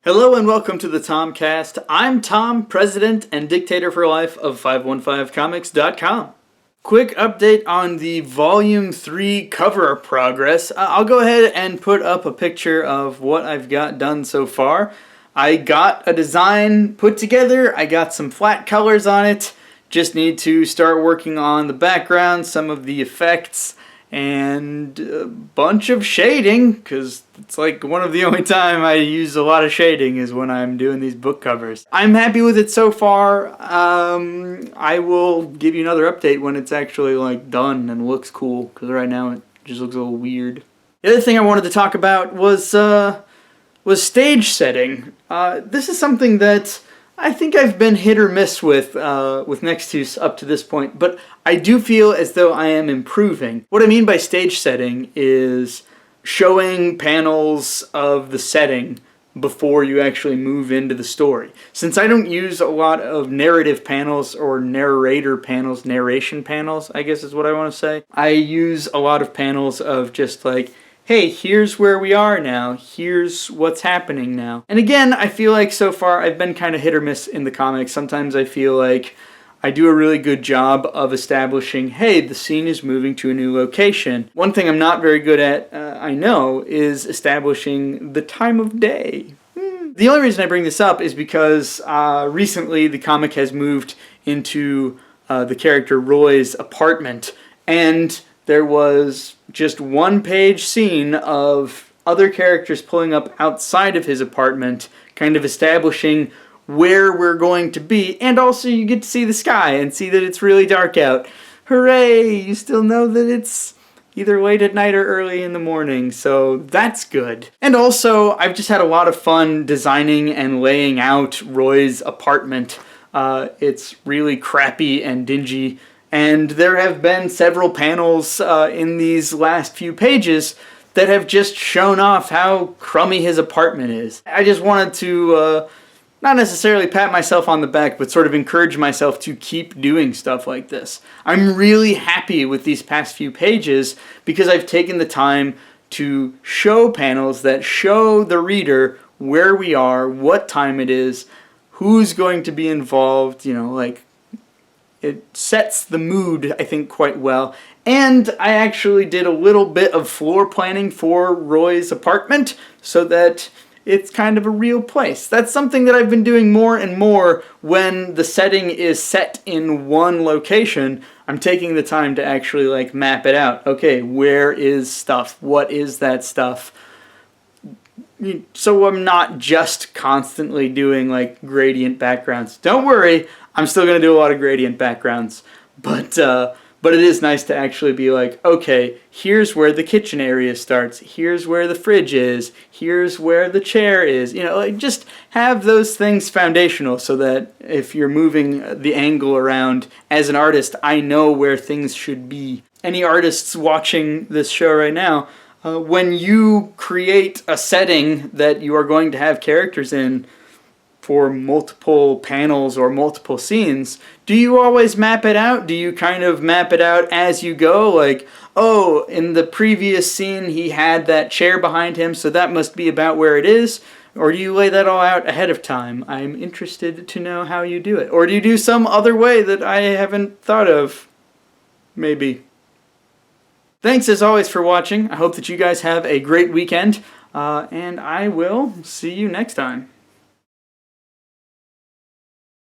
Hello and welcome to the Tomcast. I'm Tom, President and Dictator for Life of 515comics.com. Quick update on the Volume 3 cover progress. I'll go ahead and put up a picture of what I've got done so far. I got a design put together, I got some flat colors on it, just need to start working on the background, some of the effects, and a bunch of shading, because it's like one of the only time I use a lot of shading is when I'm doing these book covers. I'm happy with it so far. I will give you another update when it's actually like done and looks cool, because right now it just looks a little weird. The other thing I wanted to talk about was stage setting. This is something that I think I've been hit or miss with Nextus up to this point, but I do feel as though I am improving. What I mean by stage setting is showing panels of the setting before you actually move into the story. Since I don't use a lot of narrative panels or narration panels, I guess is what I want to say, I use a lot of panels of just like, hey, here's where we are now, here's what's happening now. And again, I feel like so far I've been kind of hit or miss in the comics. Sometimes I feel like I do a really good job of establishing, hey, the scene is moving to a new location. One thing I'm not very good at, I know, is establishing the time of day. The only reason I bring this up is because recently the comic has moved into the character Roy's apartment, and there was just one-page scene of other characters pulling up outside of his apartment, kind of establishing where we're going to be, and also you get to see the sky and see that it's really dark out. Hooray! You still know that it's either late at night or early in the morning, so that's good. And also, I've just had a lot of fun designing and laying out Roy's apartment. It's really crappy and dingy, and there have been several panels in these last few pages that have just shown off how crummy his apartment is. I just wanted to not necessarily pat myself on the back, but sort of encourage myself to keep doing stuff like this. I'm really happy with these past few pages because I've taken the time to show panels that show the reader where we are, what time it is, who's going to be involved, you know, like, it sets the mood, I think, quite well. And I actually did a little bit of floor planning for Roy's apartment so that it's kind of a real place. That's something that I've been doing more and more when the setting is set in one location. I'm taking the time to actually like map it out. Okay, where is stuff? What is that stuff? So I'm not just constantly doing like gradient backgrounds. Don't worry, I'm still going to do a lot of gradient backgrounds, but it is nice to actually be like, okay, here's where the kitchen area starts, here's where the fridge is, here's where the chair is. You know, like just have those things foundational so that if you're moving the angle around as an artist, I know where things should be. Any artists watching this show right now, when you create a setting that you are going to have characters in for multiple panels or multiple scenes, do you always map it out? Do you kind of map it out as you go? Like, oh, in the previous scene he had that chair behind him, so that must be about where it is? Or do you lay that all out ahead of time? I'm interested to know how you do it. Or do you do some other way that I haven't thought of? Maybe. Thanks as always for watching. I hope that you guys have a great weekend, and I will see you next time.